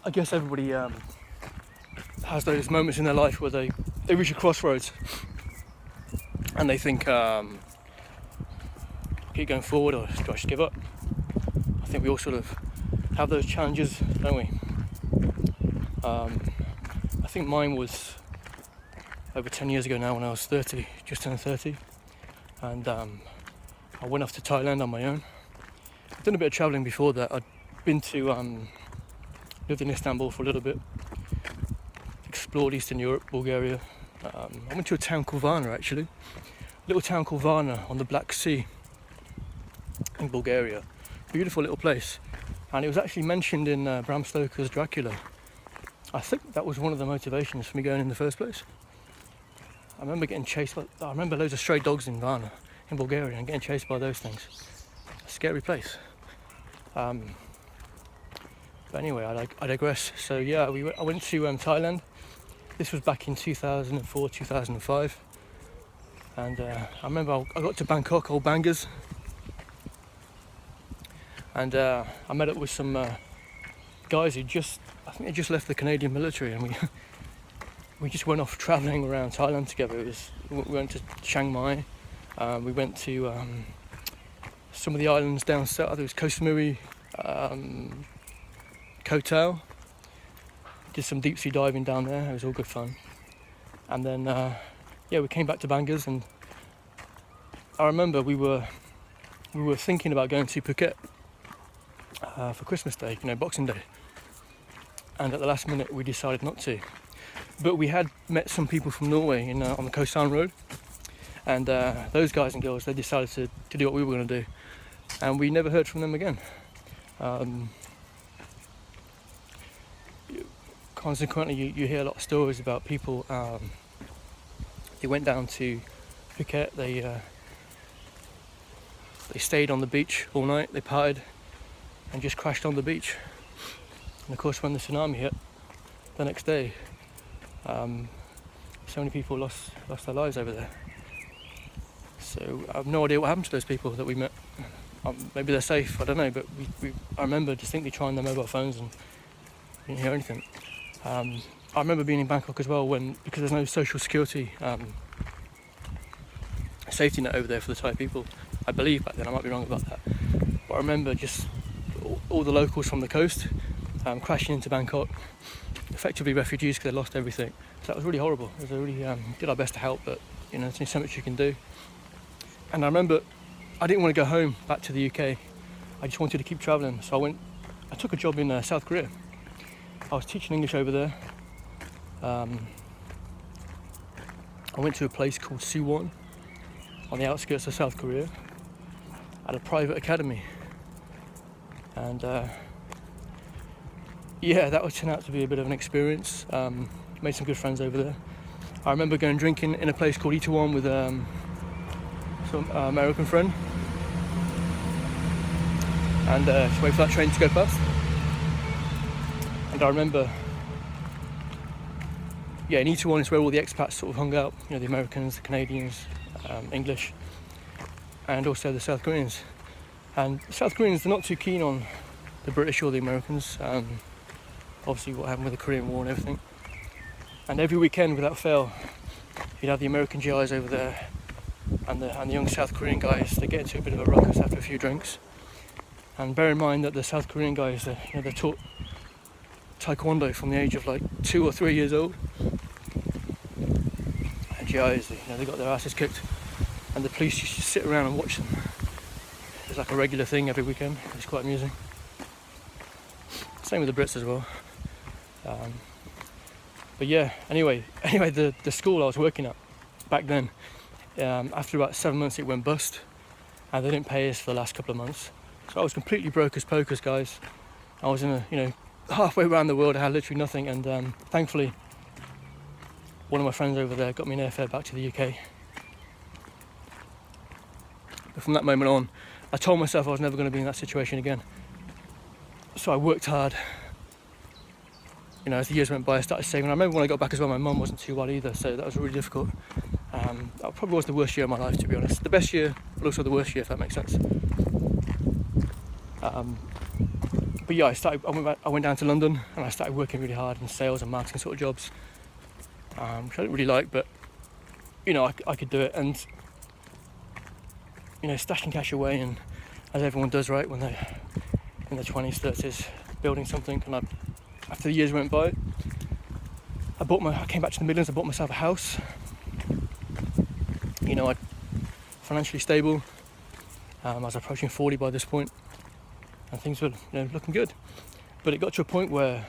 I guess everybody has those moments in their life where they reach a crossroads and they think, keep going forward or do I just give up? I think we all sort of have those challenges, don't we? I think mine was over 10 years ago now when I was 30, just turned 30, and I went off to Thailand on my own. I'd done a bit of travelling before that. I'd been to, lived in Istanbul for a little bit, explored Eastern Europe, Bulgaria. I went to a town called Varna actually, a little town called Varna on the Black Sea in Bulgaria. Beautiful little place, and it was actually mentioned in Bram Stoker's Dracula. I think that was one of the motivations for me going in the first place. I remember getting chased by, I remember loads of stray dogs in Varna, in Bulgaria, and getting chased by those things. A scary place. But anyway, I digress. So yeah, I went to Thailand. This was back in 2004, 2005. And I remember I got to Bangkok, old bangers. And I met up with some guys who I think they just left the Canadian military, and we just went off travelling around Thailand together. We went to Chiang Mai, we went to some of the islands down south. There was Koh Samui, Koh Tao. Did some deep sea diving down there. It was all good fun. And then we came back to Bangers, and I remember we were thinking about going to Phuket for Christmas Day, Boxing Day. And at the last minute we decided not to. But we had met some people from Norway on the Koh San Road, and those guys and girls, they decided to do what we were going to do, and we never heard from them again. Consequently, you hear a lot of stories about people. They went down to Phuket. They stayed on the beach all night. They partied and just crashed on the beach. And of course, when the tsunami hit the next day, so many people lost their lives over there. So I have no idea what happened to those people that we met. Maybe they're safe, I don't know, but I remember distinctly trying their mobile phones and didn't hear anything. I remember being in Bangkok as well because there's no social security safety net over there for the Thai people. I believe back then, I might be wrong about that. But I remember just all the locals from the coast crashing into Bangkok, effectively refugees because they lost everything. So that was really horrible. It was really did our best to help, but there's only so much you can do. And I remember I didn't want to go home back to the UK. I just wanted to keep travelling. So I took a job in South Korea. I was teaching English over there. I went to a place called Suwon on the outskirts of South Korea at a private academy. And that would turn out to be a bit of an experience. Made some good friends over there. I remember going drinking in a place called Itaewon with some American friend, and just wait for that train to go past. And I remember, in Itaewon is where all the expats sort of hung out. The Americans, the Canadians, English, and also the South Koreans. And the South Koreans, they're not too keen on the British or the Americans. Obviously what happened with the Korean War and everything. And every weekend, without fail, you'd have the American GIs over there and the young South Korean guys. They get into a bit of a ruckus after a few drinks. And bear in mind that the South Korean guys, they're taught Taekwondo from the age of like 2 or 3 years old. And GIs, they got their asses kicked, and the police used to sit around and watch them. It was like a regular thing every weekend. It was quite amusing. Same with the Brits as well. But anyway, the school I was working at back then, after about 7 months it went bust, and they didn't pay us for the last couple of months. So I was completely broke as pokers, guys. I was in halfway around the world. I had literally nothing, and thankfully one of my friends over there got me an airfare back to the UK. But from that moment on, I told myself I was never going to be in that situation again. So I worked hard. As the years went by, I started saving. I remember when I got back as well, my mum wasn't too well either, so that was really difficult. That probably was the worst year of my life, to be honest. The best year, but also the worst year, if that makes sense. But but yeah, I went down to London and I started working really hard in sales and marketing sort of jobs, which I didn't really like, but you know, I could do it. And you know, stashing cash away, and as everyone does, right, when they're in their 20s, 30s, building something. And after the years went by, I came back to the Midlands. I bought myself a house. You know, I financially stable. I was approaching 40 by this point, and things were, you know, looking good. But it got to a point where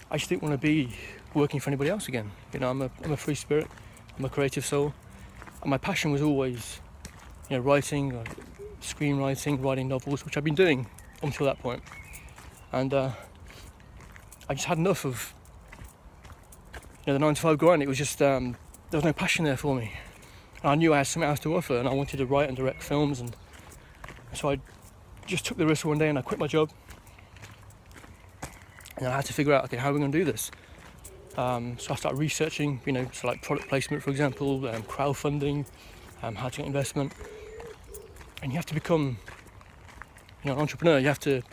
I just didn't want to be working for anybody else again. You know, I'm a free spirit. I'm a creative soul, and my passion was always, you know, writing, screenwriting, writing novels, which I've been doing until that point. And I just had enough of, you know, the 9-to-5 grind. It was just there was no passion there for me. And I knew I had something else to offer, and I wanted to write and direct films, and so I just took the risk one day and I quit my job. And I had to figure out, okay, how are we going to do this? So I started researching, you know, so like product placement, for example, crowdfunding, how to get investment. And you have to become, you know, an entrepreneur. You have to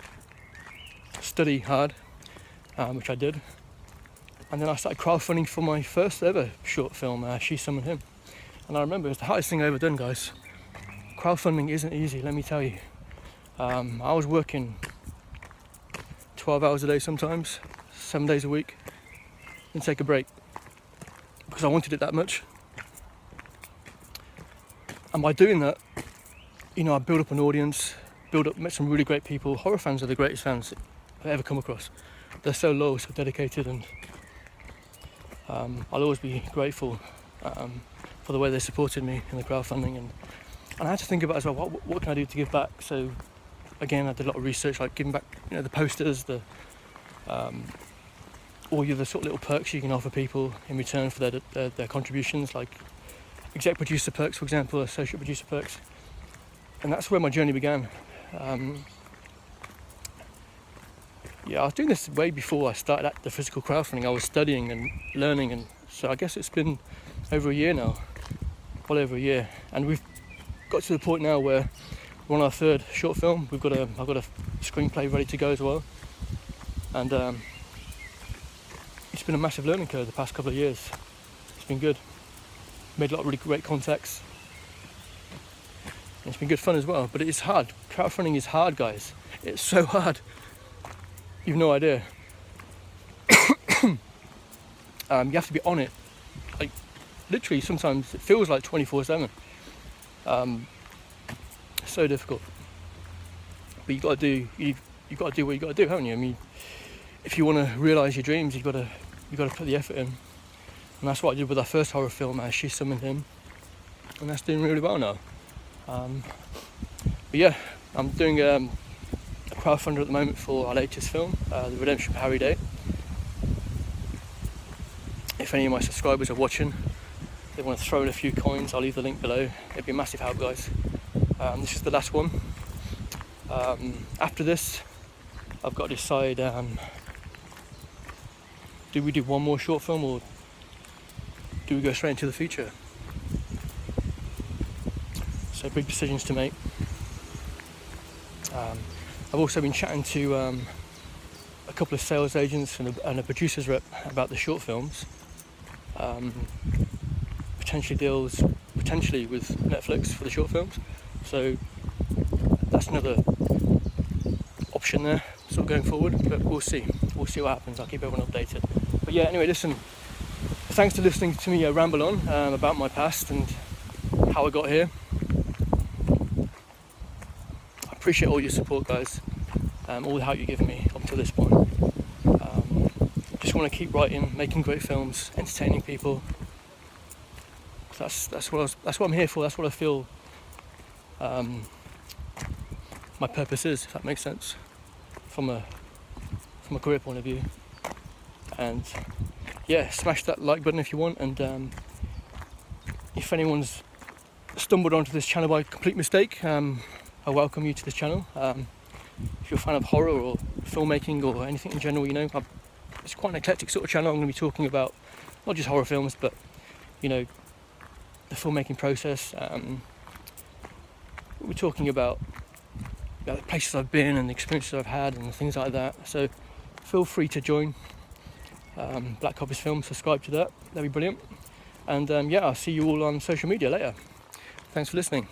study hard, which I did. And then I started crowdfunding for my first ever short film, She Summoned Him. And I remember it was the hardest thing I ever done, guys. Crowdfunding isn't easy, let me tell you. I was working 12 hours a day sometimes, 7 days a week, and take a break because I wanted it that much. And by doing that, you know, I built up an audience, met some really great people. Horror fans are the greatest fans I've ever come across. They're so loyal, so dedicated, and I'll always be grateful for the way they supported me in the crowdfunding. And I had to think about as well, what can I do to give back? So again, I did a lot of research, like giving back, you know, the posters, the all the other sort of little perks you can offer people in return for their contributions, like exec producer perks, for example, associate producer perks. And that's where my journey began. Yeah, I was doing this way before I started the physical crowdfunding. I was studying and learning, and so I guess it's been over a year now, well over a year, and we've got to the point now where we're on our third short film. I've got a screenplay ready to go as well, and it's been a massive learning curve the past couple of years. It's been good. Made a lot of really great contacts. It's been good fun as well, but it is hard. Crowdfunding is hard, guys. It's so hard. You've no idea. You have to be on it. Like, literally, sometimes it feels like 24/7. So difficult. But you got to do what you got to do, haven't you? I mean, if you want to realise your dreams, you got to put the effort in. And that's what I did with our first horror film, She Summoned Him, and that's doing really well now. But yeah, I'm doing a crowdfunder at the moment for our latest film, The Redemption of Harry Day. If any of my subscribers are watching, they want to throw in a few coins, I'll leave the link below. It'd be a massive help, guys. This is the last one. After this, I've got to decide, do we do one more short film or do we go straight into the future? So big decisions to make. I've also been chatting to a couple of sales agents and a producer's rep about the short films. Potentially with Netflix for the short films. So that's another option there, sort of going forward. But we'll see what happens. I'll keep everyone updated. But yeah, anyway, listen. Thanks for listening to me ramble on about my past and how I got here. I appreciate all your support, guys. All the help you've given me up to this point. Just want to keep writing, making great films, entertaining people. That's what I'm here for. That's what I feel my purpose is, if that makes sense, from a career point of view. And yeah, smash that like button if you want. And if anyone's stumbled onto this channel by complete mistake, I welcome you to this channel. If you're a fan of horror or filmmaking or anything in general, you know, it's quite an eclectic sort of channel. I'm going to be talking about not just horror films, but you know, the filmmaking process. We're talking about the places I've been and the experiences I've had and things like that. So feel free to join Black Copies Film, subscribe to that, that'd be brilliant. And yeah, I'll see you all on social media later. Thanks for listening.